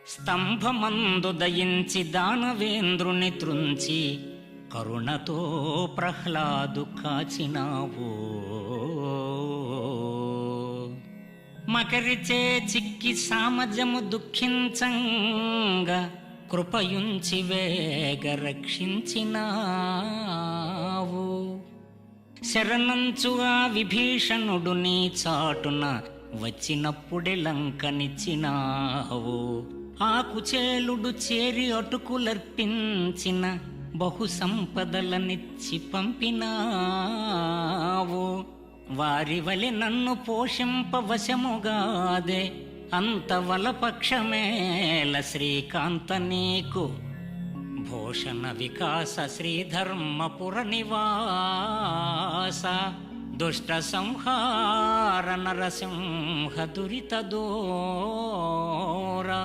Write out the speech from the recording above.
స్తంభమందు దయించి దానవేంద్రుని త్రుంచి కరుణతో ప్రహ్లాదు కాచినావు. మకరిచే చిక్కి సామజము దుఃఖించంగా కృపయుంచి వేగ రక్షించినావు. శరణంచుగా విభీషణుడు నీ చాటున వచ్చినప్పుడే లంకనిచ్చినావు. ఆ కుచేలుడు చేరి అటుకులర్పించిన బహు సంపదలనిచ్చి పంపినావు. వారి వలె నన్ను పోషింపవశముగాదే అంత వలపక్షమేల శ్రీకాంత నీకు. భూషణ వికాస శ్రీధర్మపుర నివాస దుష్ట సంహార నరసింహ దురిత దూర.